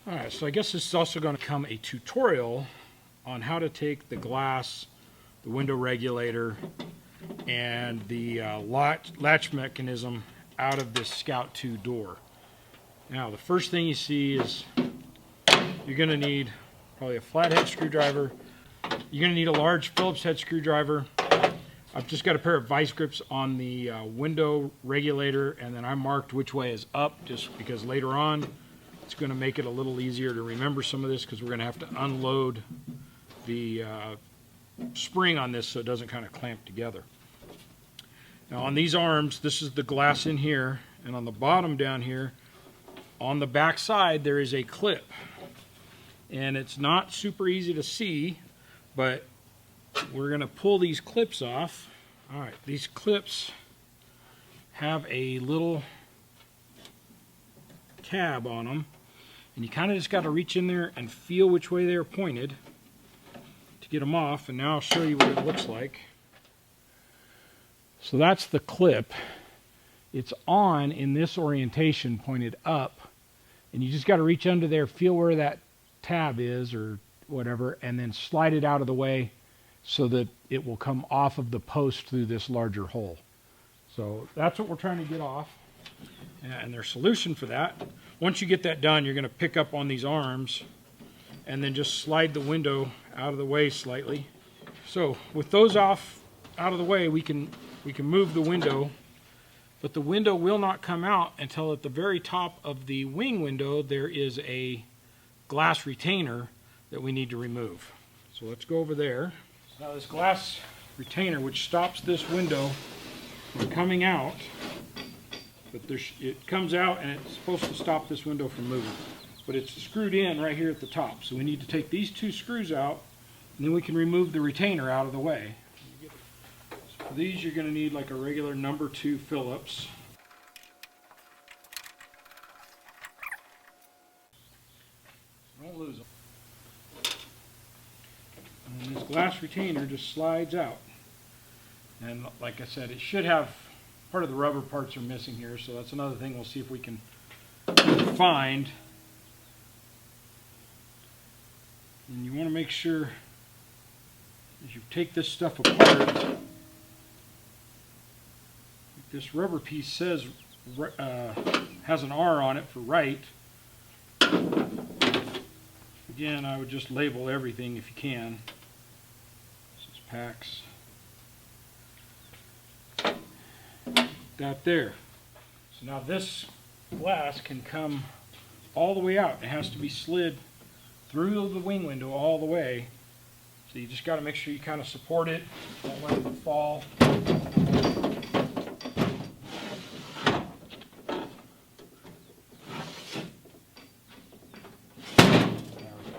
Alright, so I guess this is also going to become a tutorial on how to take the glass, the window regulator, and the latch mechanism out of this Scout 2 door. Now, the first thing you see is you're going to need probably a flathead screwdriver. You're going to need a large Phillips head screwdriver. I've just got a pair of vice grips on the window regulator, and then I marked which way is up just because later on it's going to make it a little easier to remember some of this, because we're going to have to unload the spring on this so it doesn't kind of clamp together. Now on these arms, this is the glass in here, and on the bottom down here, on the back side, there is a clip. And it's not super easy to see, but we're going to pull these clips off. All right, these clips have a little tab on them, and you kind of just got to reach in there and feel which way they're pointed to get them off. And now I'll show you what it looks like. So that's the clip. It's on in this orientation, pointed up, and you just got to reach under there, feel where that tab is or whatever, and then slide it out of the way so that it will come off of the post through this larger hole. So that's what we're trying to get off. And their solution for that, once you get that done, you're going to pick up on these arms and then just slide the window out of the way slightly. So with those off out of the way, we can move the window, but the window will not come out until at the very top of the wing window there is a glass retainer that we need to remove. So let's go over there. So now this glass retainer, which stops this window from coming out, but it comes out and it's supposed to stop this window from moving, but it's screwed in right here at the top. So we need to take these two screws out, and then we can remove the retainer out of the way. So for these, you're going to need like a regular number 2 Phillips. Don't lose them. And this glass retainer just slides out. And like I said, it should have, part of the rubber parts are missing here, so that's another thing we'll see if we can find. And you want to make sure as you take this stuff apart, this rubber piece says has an R on it for right. Again, I would just label everything if you can. This is PAX. That there. So now this glass can come all the way out. It has to be slid through the wing window all the way. So you just got to make sure you kind of support it, don't let it fall.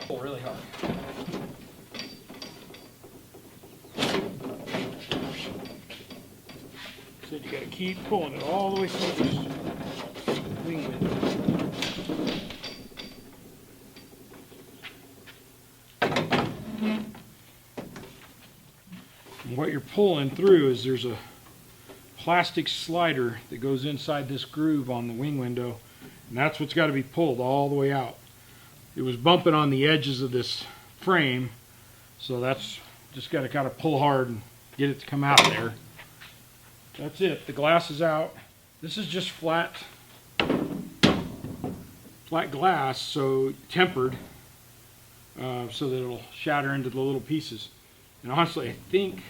Pull really hard. So you got to keep pulling it all the way through this wing window. And what you're pulling through is there's a plastic slider that goes inside this groove on the wing window, and that's what's got to be pulled all the way out. It was bumping on the edges of this frame, so that's just got to kind of pull hard and get it to come out there. That's it. The glass is out. This is just flat glass, so tempered, so that it'll shatter into the little pieces. And honestly, I think,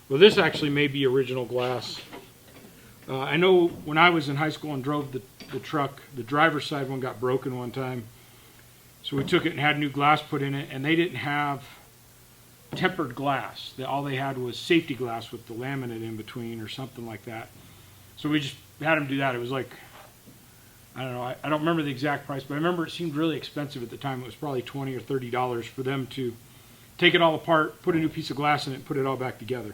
well, this actually may be original glass. I know when I was in high school and drove the truck, the driver's side one got broken one time. So we took it and had new glass put in it, and they didn't have tempered glass. All they had was safety glass with the laminate in between or something like that. So we just had them do that. It was like, I don't know, I don't remember the exact price, but I remember it seemed really expensive at the time. It was probably $20 or $30 for them to take it all apart, put a new piece of glass in it, and put it all back together.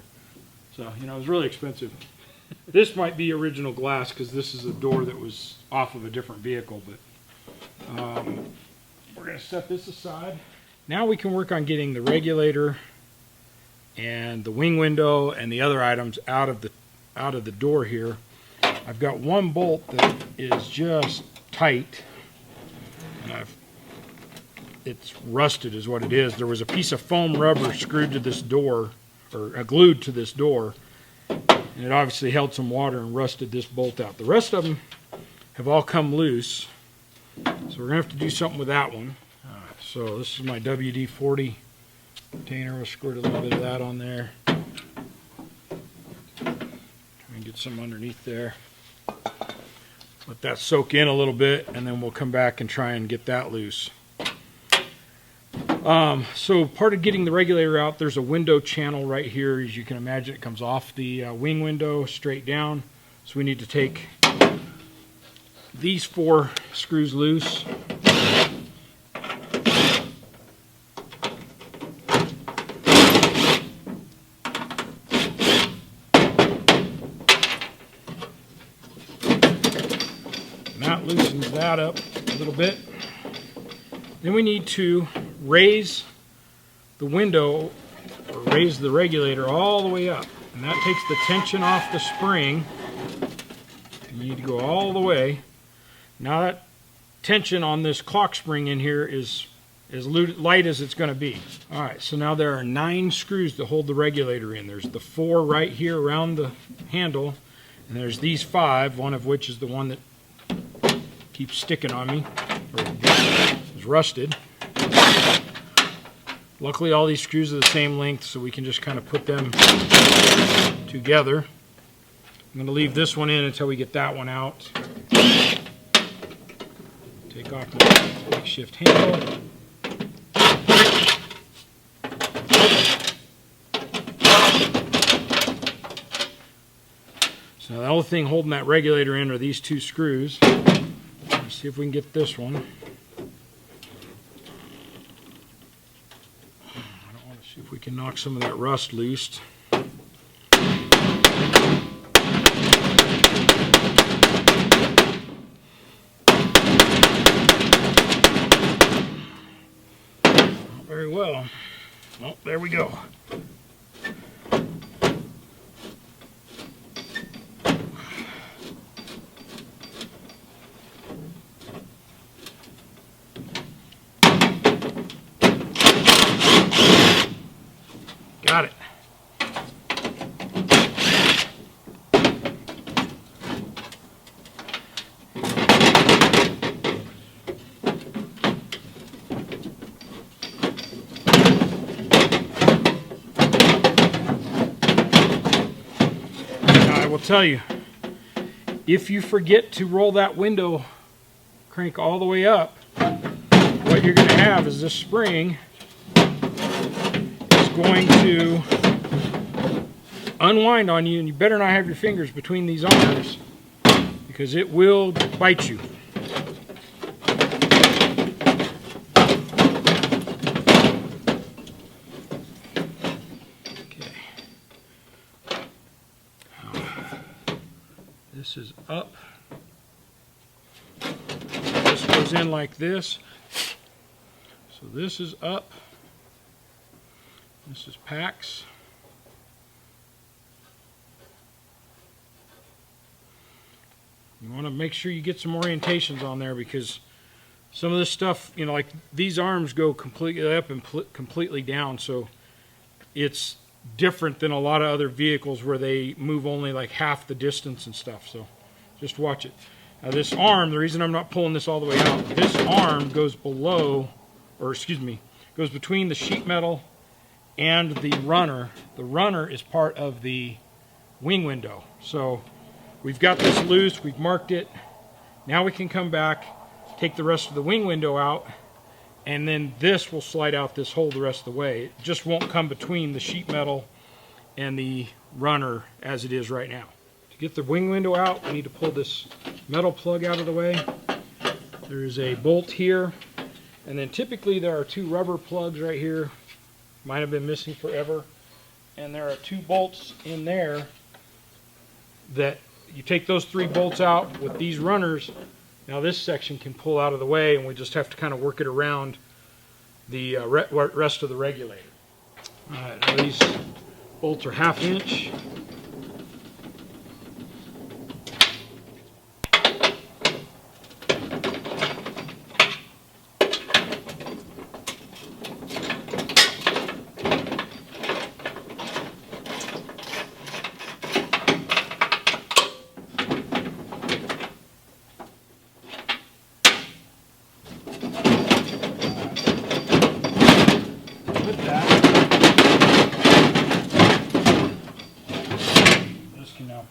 So, you know, it was really expensive. This might be original glass because this is a door that was off of a different vehicle, but we're going to set this aside. Now we can work on getting the regulator and the wing window and the other items out of the door here. I've got one bolt that is just tight, and I've it's rusted is what it is. There was a piece of foam rubber screwed to this door, or glued to this door, and it obviously held some water and rusted this bolt out. The rest of them have all come loose, so we're gonna have to do something with that one. So this is my WD-40 container. We'll squirt a little bit of that on there. Try and get some underneath there. Let that soak in a little bit, and then we'll come back and try and get that loose. So part of getting the regulator out, there's a window channel right here. As you can imagine, it comes off the wing window straight down. So we need to take these 4 screws loose. And that loosens that up a little bit. Then we need to raise the window, or raise the regulator all the way up. And that takes the tension off the spring. You need to go all the way. Now that tension on this clock spring in here is as light as it's going to be. Alright, so now there are 9 screws to hold the regulator in. There's the 4 right here around the handle, and there's these 5, one of which is the one that keeps sticking on me, or is rusted. Luckily all these screws are the same length, so we can just kind of put them together. I'm going to leave this one in until we get that one out. Take off my makeshift handle. So now the only thing holding that regulator in are these 2 screws. Let's see if we can get this one. See if we can knock some of that rust loose. Not very well. Oh, there we go. Got it. Now, I will tell you, if you forget to roll that window crank all the way up, what you're going to have is this spring going to unwind on you, and you better not have your fingers between these arms because it will bite you. Okay. This is up. This goes in like this. So this is up. This is PAX. You want to make sure you get some orientations on there because some of this stuff, you know, like these arms go completely up and completely down, so it's different than a lot of other vehicles where they move only like half the distance and stuff, so just watch it. Now this arm, the reason I'm not pulling this all the way out, this arm goes below, or excuse me, goes between the sheet metal and the runner. The runner is part of the wing window. So we've got this loose, we've marked it. Now we can come back, take the rest of the wing window out, and then this will slide out this hole the rest of the way. It just won't come between the sheet metal and the runner as it is right now. To get the wing window out, we need to pull this metal plug out of the way. There's a bolt here, and then typically there are 2 rubber plugs right here. Might have been missing forever. And there are 2 bolts in there that you take those 3 bolts out with these runners. Now this section can pull out of the way, and we just have to kind of work it around the rest of the regulator. Alright, now these bolts are 1/2 inch.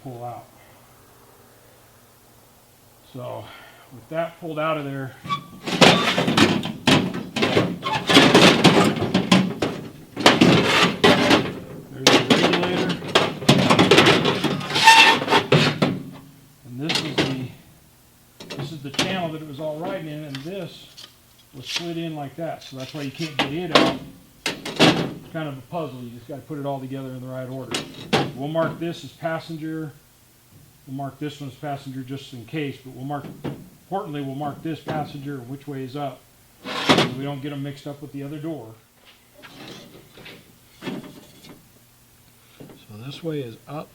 pull out. So with that pulled out of there, there's the regulator, and this is the channel that it was all riding in, and this was slid in like that, so that's why you can't get it out. It's kind of a puzzle. You just got to put it all together in the right order. We'll mark this as passenger. We'll mark this one as passenger just in case, but importantly, we'll mark this passenger and which way is up, so we don't get them mixed up with the other door. So this way is up,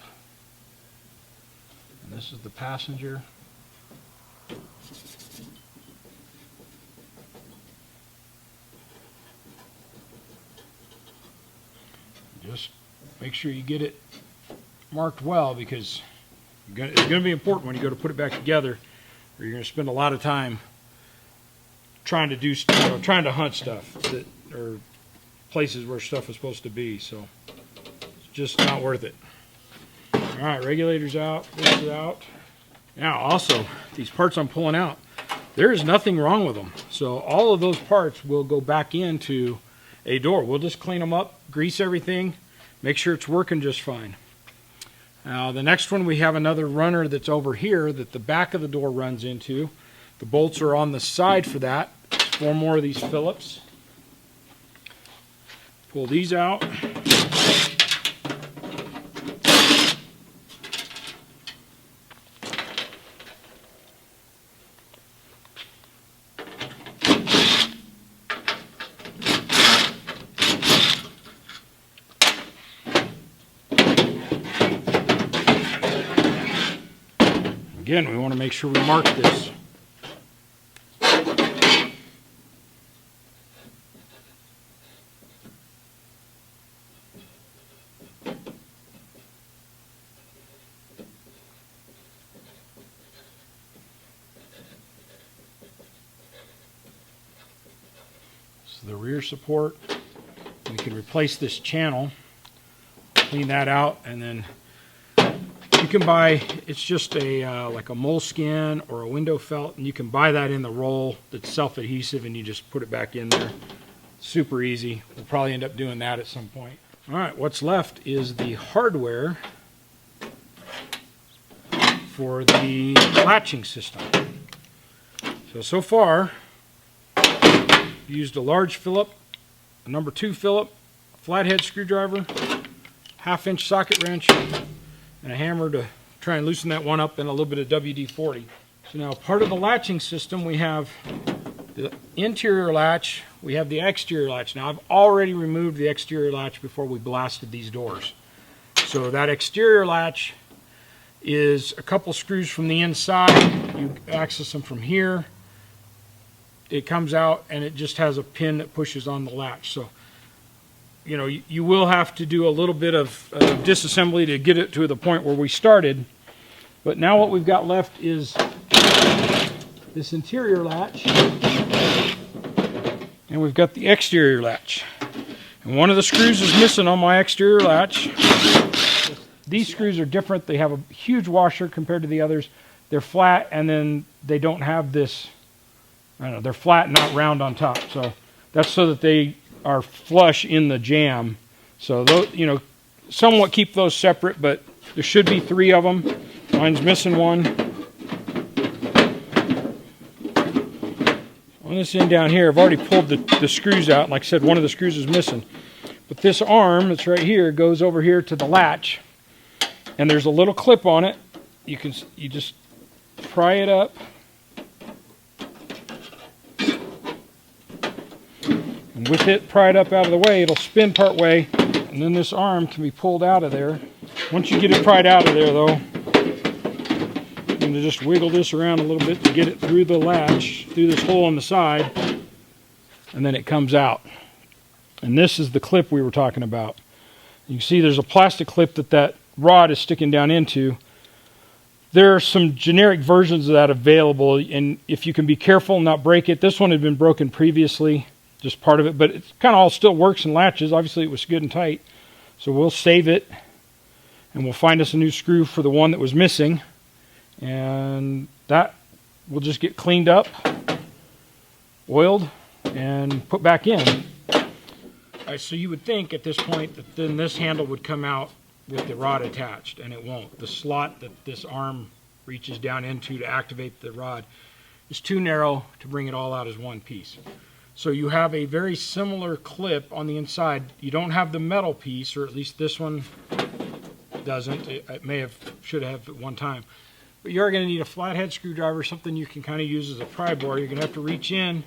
and this is the passenger. Just make sure you get it marked well, because it's going to be important when you go to put it back together, or you're going to spend a lot of time trying to hunt stuff that or places where stuff is supposed to be. So it's just not worth it. All right, regulator's out. This is out. Now, also, these parts I'm pulling out, there is nothing wrong with them. So all of those parts will go back into a door. We'll just clean them up, grease everything, make sure it's working just fine. Now the next one, we have another runner that's over here that the back of the door runs into. The bolts are on the side for that. 4 more of these Phillips. Pull these out. Again, we want to make sure we mark this. This is the rear support. We can replace this channel, clean that out, and then you can buy, it's just a like a moleskin or a window felt, and you can buy that in the roll that's self-adhesive, and you just put it back in there. Super easy. We'll probably end up doing that at some point. All right, what's left is the hardware for the latching system. So far, used a large Phillip, a number 2 Phillip, a flathead screwdriver, 1/2-inch socket wrench, and a hammer to try and loosen that one up, and a little bit of WD-40. So now, part of the latching system, we have the interior latch, we have the exterior latch. Now, I've already removed the exterior latch before we blasted these doors. So that exterior latch is a couple screws from the inside. You access them from here. It comes out, and it just has a pin that pushes on the latch. So, you know, you will have to do a little bit of disassembly to get it to the point where we started. But now what we've got left is this interior latch, and we've got the exterior latch. And one of the screws is missing on my exterior latch. These screws are different. They have a huge washer compared to the others. They're flat, and then they don't have this, I don't know, they're flat and not round on top. So that's so that they are flush in the jamb. So those, you know, somewhat keep those separate, but there should be 3 of them. Mine's missing one. On this end down here, I've already pulled the screws out. Like I said, one of the screws is missing. But this arm that's right here goes over here to the latch, and there's a little clip on it. You just pry it up. And with it pried up out of the way, it'll spin part way, and then this arm can be pulled out of there. Once you get it pried out of there, though, you're going to just wiggle this around a little bit to get it through the latch, through this hole on the side, and then it comes out. And this is the clip we were talking about. You can see there's a plastic clip that rod is sticking down into. There are some generic versions of that available, and if you can be careful and not break it, this one had been broken previously, just part of it, but it kind of all still works and latches. Obviously it was good and tight, so we'll save it, and and we'll find us a new screw for the one that was missing, and that will just get cleaned up, oiled, and put back in. Alright, so you would think at this point that then this handle would come out with the rod attached, and it won't. The slot that this arm reaches down into to activate the rod is too narrow to bring it all out as one piece. So you have a very similar clip on the inside. You don't have the metal piece, or at least this one doesn't. It may have, should have at one time. But you're going to need a flathead screwdriver, something you can kind of use as a pry bar. You're going to have to reach in,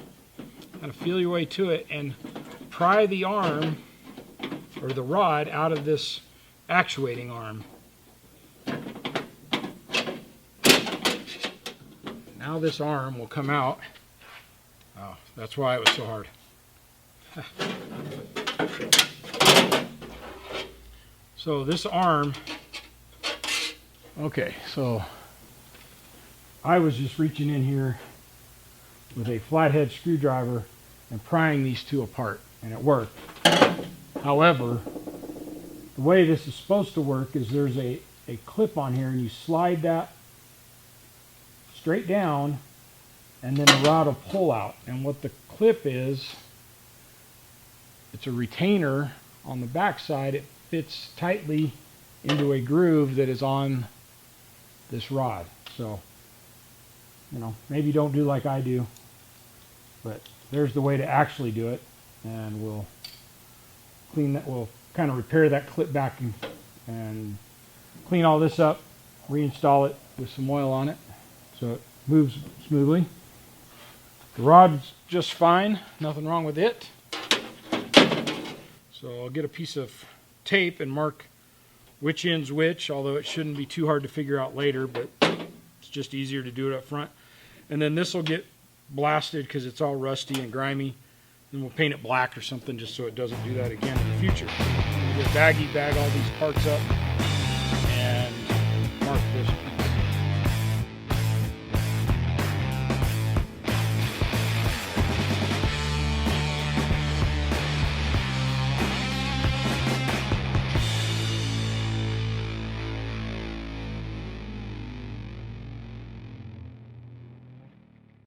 kind of feel your way to it, and pry the arm, or the rod, out of this actuating arm. Now this arm will come out. Oh, that's why it was so hard. So this arm, okay, so I was just reaching in here with a flathead screwdriver and prying these two apart, and it worked. However, the way this is supposed to work is there's a clip on here, and you slide that straight down, and then the rod will pull out. And what the clip is, it's a retainer on the back side. It fits tightly into a groove that is on this rod. So, you know, maybe don't do like I do, but there's the way to actually do it. And we'll clean that, we'll kind of repair that clip back and clean all this up, reinstall it with some oil on it so it moves smoothly. The rod's just fine, nothing wrong with it. So I'll get a piece of tape and mark which end's which, although it shouldn't be too hard to figure out later, but it's just easier to do it up front. And then this will get blasted because it's all rusty and grimy. And we'll paint it black or something just so it doesn't do that again in the future. We'll get bag all these parts up and mark this